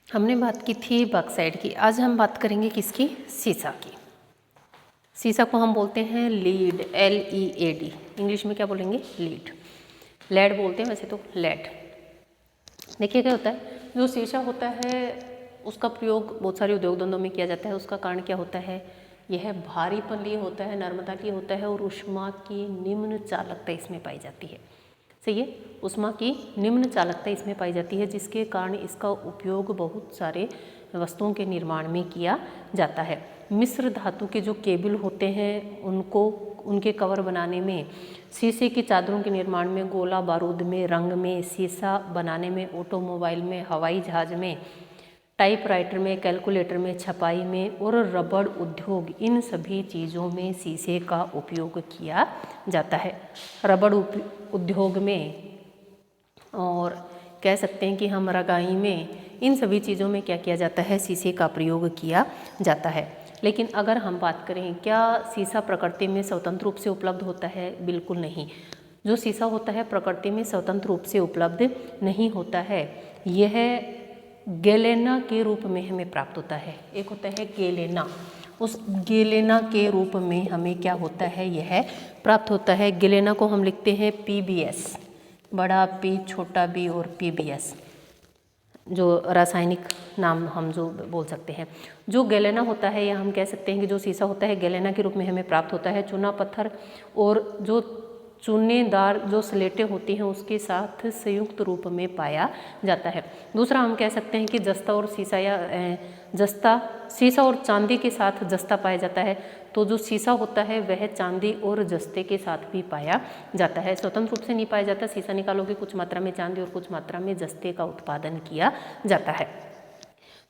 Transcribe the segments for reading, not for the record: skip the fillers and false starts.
हमने बात की थी बॉक्साइट की, आज हम बात करेंगे किसकी? सीसा की। सीसा को हम बोलते हैं लीड, LEAD। इंग्लिश में क्या बोलेंगे? लीड। लेड बोलते हैं वैसे तो, लेड। देखिए क्या होता है, जो सीसा होता है उसका प्रयोग बहुत सारे उद्योग धंधों में किया जाता है। उसका कारण क्या होता है? यह भारीपन लिए होता है, नर्मदा लिए होता है और ऊष्मा की निम्न चालकता इसमें पाई जाती है। सही है, ऊष्मा की निम्न चालकता इसमें पाई जाती है, जिसके कारण इसका उपयोग बहुत सारे वस्तुओं के निर्माण में किया जाता है। मिश्र धातु के जो केबल होते हैं उनको, उनके कवर बनाने में, शीशे की चादरों के निर्माण में, गोला बारूद में, रंग में, शीशा बनाने में, ऑटोमोबाइल में, हवाई जहाज में, टाइपराइटर में, कैलकुलेटर में, छपाई में और रबड़ उद्योग, इन सभी चीज़ों में शीशे का उपयोग किया जाता है। रबड़ उद्योग में और कह सकते हैं कि हम रंगाई में, इन सभी चीज़ों में क्या किया जाता है? शीशे का प्रयोग किया जाता है। लेकिन अगर हम बात करें क्या शीशा प्रकृति में स्वतंत्र रूप से उपलब्ध होता है? बिल्कुल नहीं। जो शीशा होता है प्रकृति में स्वतंत्र रूप से उपलब्ध नहीं होता है। यह गैलेना के रूप में हमें प्राप्त होता है। एक होता है गैलेना, उस गैलेना के रूप में हमें क्या होता है? यह प्राप्त होता है। गैलेना को हम लिखते हैं PBS, बड़ा P छोटा B और PBS, जो रासायनिक नाम हम जो बोल सकते हैं। जो गैलेना होता है या हम कह सकते हैं कि जो शीशा होता है गैलेना के रूप में हमें प्राप्त होता है। चूना पत्थर और जो चूनेदार जो स्लेटें होती हैं उसके साथ संयुक्त रूप में पाया जाता है। दूसरा हम कह सकते हैं कि जस्ता और शीशा या जस्ता, शीशा और चांदी के साथ जस्ता पाया जाता है। तो जो शीशा होता है वह चांदी और जस्ते के साथ भी पाया जाता है, स्वतंत्र रूप से नहीं पाया जाता। शीशा निकालोगे कुछ मात्रा में चांदी और कुछ मात्रा में जस्ते का उत्पादन किया जाता है।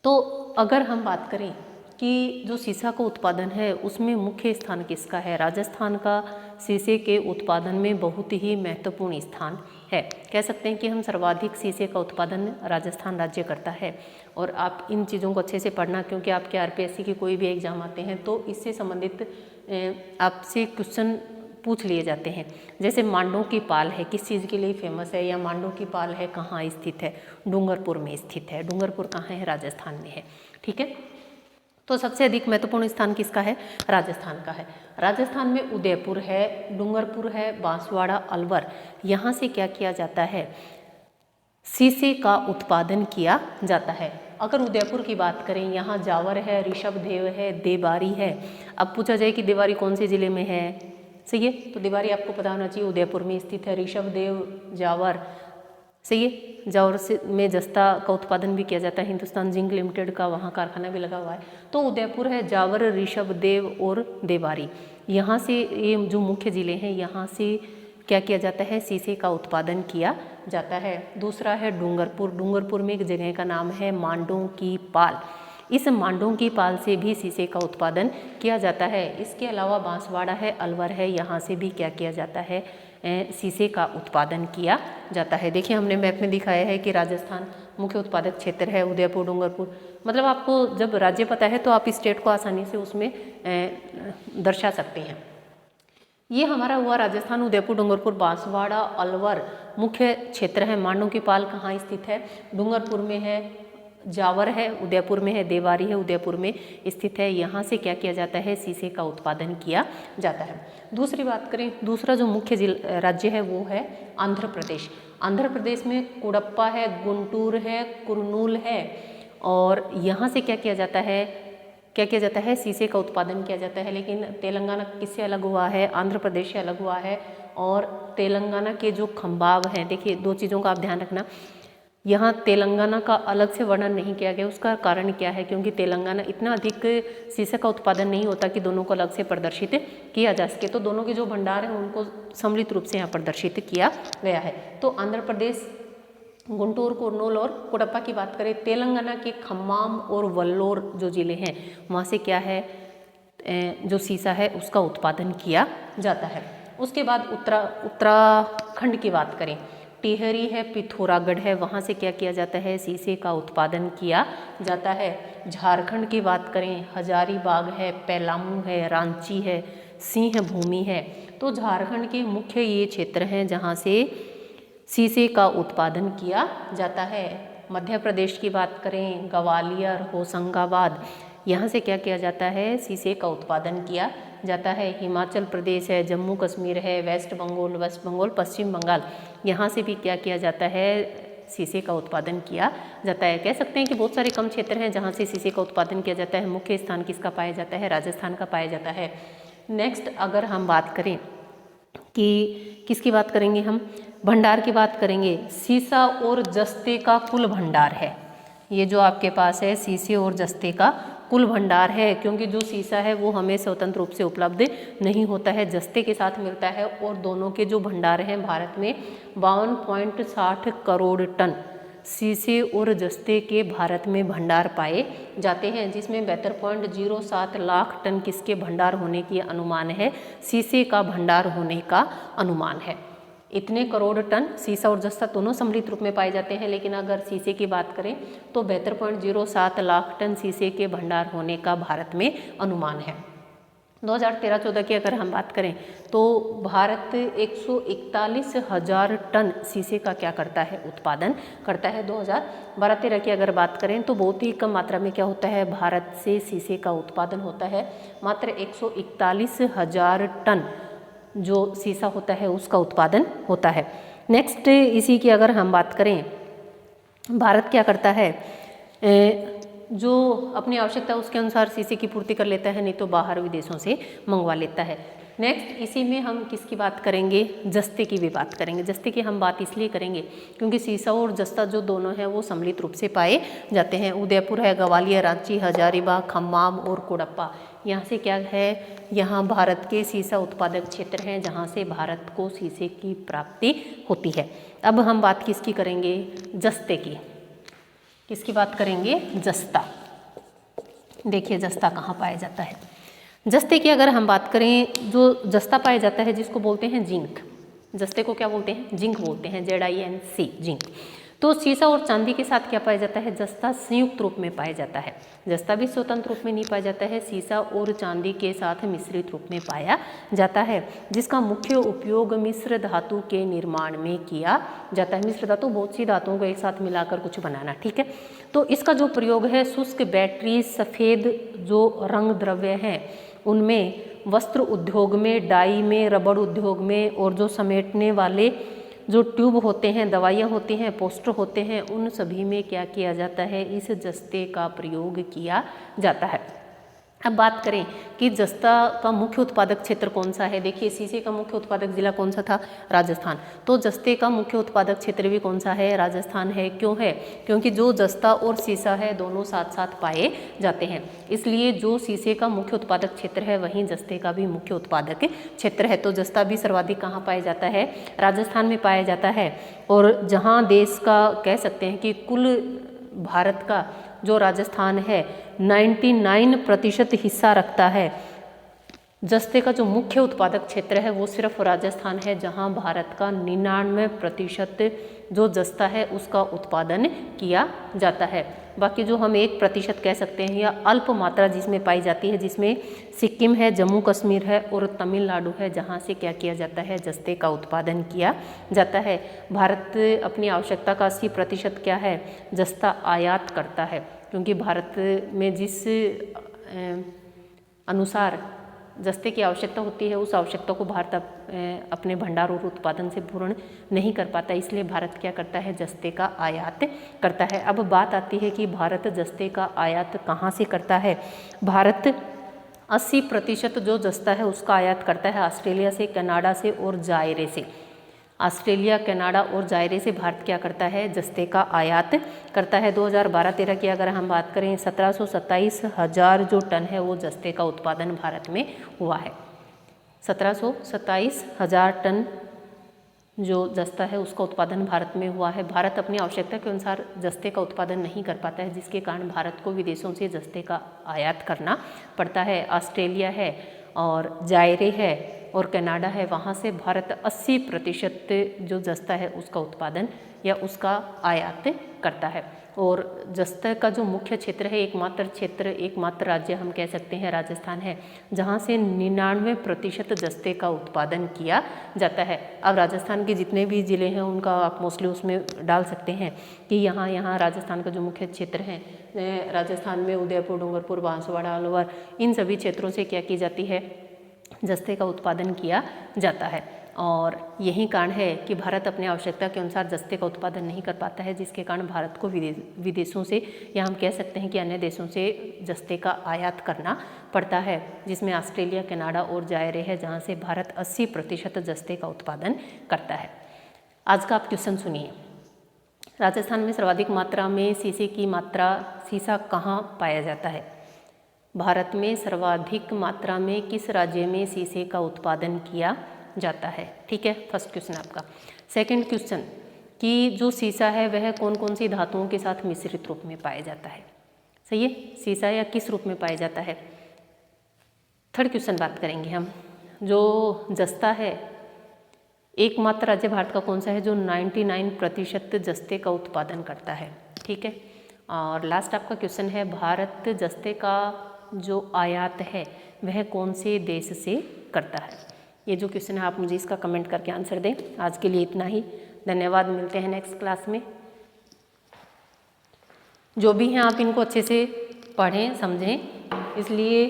तो अगर हम बात करें कि जो शीशा का उत्पादन है उसमें मुख्य स्थान किसका है? राजस्थान का शीशे के उत्पादन में बहुत ही महत्वपूर्ण स्थान है। कह सकते हैं कि हम सर्वाधिक शीशे का उत्पादन राजस्थान राज्य करता है। और आप इन चीज़ों को अच्छे से पढ़ना, क्योंकि आपके RPSC की कोई भी एग्जाम आते हैं तो इससे संबंधित आपसे क्वेश्चन पूछ लिए जाते हैं। जैसे मांडों की पाल है, किस चीज़ के लिए फेमस है? या मांडों की पाल है कहाँ स्थित है? डूंगरपुर में स्थित है। डूंगरपुर कहाँ है? राजस्थान में है। ठीक है, तो सबसे अधिक महत्वपूर्ण स्थान किसका है? राजस्थान का है। राजस्थान में उदयपुर है, डूंगरपुर है, बांसवाड़ा, अलवर, यहाँ से क्या किया जाता है? शीशे का उत्पादन किया जाता है। अगर उदयपुर की बात करें, यहाँ जावर है, ऋषभदेव है, देवारी है। अब पूछा जाए कि देवारी कौन से जिले में है? सही है, तो देवारी आपको पता होना चाहिए उदयपुर में स्थित है। ऋषभदेव, जावर, सही है, जावर से में जस्ता का उत्पादन भी किया जाता है। हिंदुस्तान जिंक लिमिटेड का वहाँ कारखाना भी लगा हुआ है। तो उदयपुर है, जावर, ऋषभदेव और देवारी, यहाँ से ये जो मुख्य जिले हैं यहाँ से क्या किया जाता है? शीशे का उत्पादन किया जाता है। दूसरा है डूंगरपुर। डूंगरपुर में एक जगह का नाम है मांडों की पाल। इस मांडों की पाल से भी शीशे का उत्पादन किया जाता है। इसके अलावा बांसवाड़ा है, अलवर है, यहाँ से भी क्या किया जाता है? शीशे का उत्पादन किया जाता है। देखिए हमने मैप में दिखाया है कि राजस्थान मुख्य उत्पादक क्षेत्र है, उदयपुर, डूंगरपुर। मतलब आपको जब राज्य पता है तो आप स्टेट को आसानी से उसमें दर्शा सकते हैं। ये हमारा हुआ राजस्थान, उदयपुर, डूंगरपुर, बांसवाड़ा, अलवर मुख्य क्षेत्र है। मांडों की पाल कहाँ स्थित है? डूंगरपुर में है, जावर है, उदयपुर में है, देवारी है, उदयपुर में स्थित है। यहाँ से क्या किया जाता है? शीशे का उत्पादन किया जाता है। दूसरी बात करें, दूसरा जो मुख्य राज्य है वो है आंध्र प्रदेश। आंध्र प्रदेश में कुडप्पा है, गुंटूर है, कुरनूल है और यहाँ से क्या किया जाता है? क्या किया जाता है? शीशे का उत्पादन किया जाता है। लेकिन तेलंगाना किससे अलग हुआ है? आंध्र प्रदेश से अलग हुआ है। और तेलंगाना के जो खंबाब हैं, देखिए दो चीज़ों का आप ध्यान रखना, यहाँ तेलंगाना का अलग से वर्णन नहीं किया गया। उसका कारण क्या है? क्योंकि तेलंगाना इतना अधिक शीशे का उत्पादन नहीं होता कि दोनों को अलग से प्रदर्शित किया जा सके। तो दोनों के जो भंडार हैं उनको सम्मिलित रूप से यहाँ प्रदर्शित किया गया है। तो आंध्र प्रदेश, गुंटूर, कुरनूल और कोडप्पा की बात करें, तेलंगाना के खम्माम और वल्लोर जो ज़िले हैं वहाँ से क्या है? जो शीशा है उसका उत्पादन किया जाता है। उसके बाद उत्तराखंड की बात करें, टिहरी है, पिथौरागढ़ है, वहाँ से क्या किया जाता है? शीशे का उत्पादन किया जाता है। झारखंड की बात करें, हजारीबाग है, पलामू है, रांची है, सिंह भूमि है। तो झारखंड के मुख्य ये क्षेत्र हैं जहाँ से शीशे का उत्पादन किया जाता है। मध्य प्रदेश की बात करें, ग्वालियर, होशंगाबाद, यहाँ से क्या किया जाता है, शीशे का उत्पादन किया जाता है। हिमाचल प्रदेश है, जम्मू कश्मीर है, वेस्ट बंगाल, पश्चिम बंगाल, यहाँ से भी क्या किया जाता है, शीशे का उत्पादन किया जाता है। कह सकते हैं कि बहुत सारे कम क्षेत्र हैं जहाँ से शीशे का उत्पादन किया जाता है। मुख्य स्थान किसका पाया जाता है, राजस्थान का पाया जाता है। नेक्स्ट अगर हम बात करें कि किसकी बात करेंगे, हम भंडार की बात करेंगे। सीसा और जस्ते का कुल भंडार है, ये जो आपके पास है शीशे और जस्ते का कुल भंडार है, क्योंकि जो शीशा है वो हमें स्वतंत्र रूप से उपलब्ध नहीं होता है, जस्ते के साथ मिलता है। और दोनों के जो भंडार हैं भारत में 52.60 करोड़ टन शीशे और जस्ते के भारत में भंडार पाए जाते हैं, जिसमें 72.07 लाख टन किसके भंडार होने की अनुमान है, शीशे का भंडार होने का अनुमान है। इतने करोड़ टन सीसा और जस्ता दोनों सम्मिलित रूप में पाए जाते हैं, लेकिन अगर शीशे की बात करें तो 72.07 लाख टन शीशे के भंडार होने का भारत में अनुमान है। 2013-14 की अगर हम बात करें तो भारत 141,000 टन शीशे का क्या करता है, उत्पादन करता है। 2012-13 की अगर बात करें तो बहुत ही कम मात्रा में क्या होता है, भारत से शीशे का उत्पादन होता है। मात्र 141,000 टन जो शीशा होता है उसका उत्पादन होता है। नेक्स्ट इसी की अगर हम बात करें, भारत क्या करता है, जो अपनी आवश्यकता है उसके अनुसार शीशे की पूर्ति कर लेता है, नहीं तो बाहर विदेशों से मंगवा लेता है। नेक्स्ट इसी में हम किसकी बात करेंगे, जस्ते की भी बात करेंगे। जस्ते की हम बात इसलिए करेंगे क्योंकि शीशा और जस्ता जो दोनों हैं वो सम्मिलित रूप से पाए जाते हैं। उदयपुर है, ग्वालियर, रांची, हजारीबाग, खम्माम और कोडप्पा, यहाँ से क्या है, यहाँ भारत के शीशा उत्पादक क्षेत्र हैं जहाँ से भारत को शीशे की प्राप्ति होती है। अब हम बात किसकी करेंगे, जस्ते की। किसकी बात करेंगे, जस्ता। देखिए जस्ता कहाँ पाया जाता है। जस्ते की अगर हम बात करें, जो जस्ता पाया जाता है जिसको बोलते हैं जिंक, जस्ते को क्या बोलते हैं, जिंक बोलते हैं, ZINC, जिंक। तो शीशा और चांदी के साथ क्या पाया जाता है, जस्ता संयुक्त रूप में पाया जाता है। जस्ता भी स्वतंत्र रूप में नहीं पाया जाता है, शीशा और चांदी के साथ मिश्रित रूप में पाया जाता है, जिसका मुख्य उपयोग मिश्र धातु के निर्माण में किया जाता है। मिश्र धातु बहुत सी धातुओं को एक साथ मिलाकर कुछ बनाना, ठीक है। तो इसका जो प्रयोग है, शुष्क बैटरी, सफ़ेद जो रंग द्रव्य हैं उनमें, वस्त्र उद्योग में, डाई में, रबड़ उद्योग में, और जो समेटने वाले जो ट्यूब होते हैं, दवाइयाँ होती हैं, पोस्टर होते हैं, उन सभी में क्या किया जाता है, इस जस्ते का प्रयोग किया जाता है। अब बात करें कि जस्ता का मुख्य उत्पादक क्षेत्र कौन सा है। देखिए शीशे का मुख्य उत्पादक जिला कौन सा था, राजस्थान। तो जस्ते का मुख्य उत्पादक क्षेत्र भी कौन सा है, राजस्थान है। क्यों है, क्योंकि जो जस्ता और शीशा है दोनों साथ साथ पाए जाते हैं, इसलिए जो शीशे का मुख्य उत्पादक क्षेत्र है वहीं जस्ते का भी मुख्य उत्पादक क्षेत्र है। तो जस्ता भी सर्वाधिक कहाँ पाया जाता है, राजस्थान में पाया जाता है। और जहाँ देश का कह सकते हैं कि कुल भारत का जो राजस्थान है 99% हिस्सा रखता है, जस्ते का जो मुख्य उत्पादक क्षेत्र है वो सिर्फ राजस्थान है, जहां भारत का 99% जो जस्ता है उसका उत्पादन किया जाता है। बाकी जो हम 1% कह सकते हैं या अल्प मात्रा जिसमें पाई जाती है, जिसमें सिक्किम है, जम्मू कश्मीर है और तमिलनाडु है, जहां से क्या किया जाता है, जस्ते का उत्पादन किया जाता है। भारत अपनी आवश्यकता का 80% क्या है, जस्ता आयात करता है, क्योंकि भारत में जिस अनुसार जस्ते की आवश्यकता होती है उस आवश्यकता को भारत अपने भंडार और उत्पादन से पूर्ण नहीं कर पाता, इसलिए भारत क्या करता है, जस्ते का आयात करता है। अब बात आती है कि भारत जस्ते का आयात कहाँ से करता है। भारत 80% जो जस्ता है उसका आयात करता है ऑस्ट्रेलिया से, कनाडा से और जायरे से। ऑस्ट्रेलिया, कनाडा और जायरे से भारत क्या करता है, जस्ते का आयात करता है। 2012-13 की अगर हम बात करें 1727,000 जो टन है वो जस्ते का उत्पादन भारत में हुआ है। 1727,000 टन जो जस्ता है उसका उत्पादन भारत में हुआ है। भारत अपनी आवश्यकता के अनुसार जस्ते का उत्पादन नहीं कर पाता है, जिसके कारण भारत को विदेशों से जस्ते का आयात करना पड़ता है। ऑस्ट्रेलिया है और जायरे है और कनाडा है, वहाँ से भारत 80% जो जस्ता है उसका उत्पादन या उसका आयात करता है। और जस्ते का जो मुख्य क्षेत्र है, एकमात्र राज्य हम कह सकते हैं राजस्थान है, जहाँ से 99% जस्ते का उत्पादन किया जाता है। अब राजस्थान के जितने भी ज़िले हैं उनका आप मोस्टली उसमें डाल सकते हैं कि यहाँ राजस्थान का जो मुख्य क्षेत्र है, राजस्थान में उदयपुर, डूंगरपुर, बांसवाड़ा, अलवर, इन सभी क्षेत्रों से क्या की जाती है, जस्ते का उत्पादन किया जाता है। और यही कारण है कि भारत अपने आवश्यकता के अनुसार जस्ते का उत्पादन नहीं कर पाता है, जिसके कारण भारत को विदेशों से, या हम कह सकते हैं कि अन्य देशों से जस्ते का आयात करना पड़ता है, जिसमें ऑस्ट्रेलिया, कनाडा और जायरे है, जहां से भारत 80% जस्ते का उत्पादन करता है। आज का आप क्वेश्चन सुनिए। राजस्थान में सर्वाधिक मात्रा में सीसा कहाँ पाया जाता है? भारत में सर्वाधिक मात्रा में किस राज्य में सीसे का उत्पादन किया जाता है? ठीक है, फर्स्ट क्वेश्चन आपका। सेकंड क्वेश्चन कि जो सीसा है वह कौन कौन सी धातुओं के साथ मिश्रित रूप में पाया जाता है? सही है, सीसा या किस रूप में पाया जाता है? थर्ड क्वेश्चन बात करेंगे हम। जो जस्ता है, एकमात्र राज्य भारत का कौन सा है जो 99% जस्ते का उत्पादन करता है? ठीक है। और लास्ट आपका क्वेश्चन है, भारत जस्ते का जो आयात है वह कौन से देश से करता है? ये जो क्वेश्चन है आप मुझे इसका कमेंट करके आंसर दें। आज के लिए इतना ही, धन्यवाद। मिलते हैं नेक्स्ट क्लास में। जो भी हैं आप इनको अच्छे से पढ़ें, समझें, इसलिए,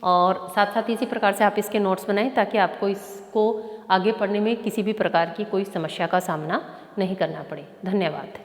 और साथ साथ इसी प्रकार से आप इसके नोट्स बनाएं ताकि आपको इसको आगे पढ़ने में किसी भी प्रकार की कोई समस्या का सामना नहीं करना पड़े। धन्यवाद।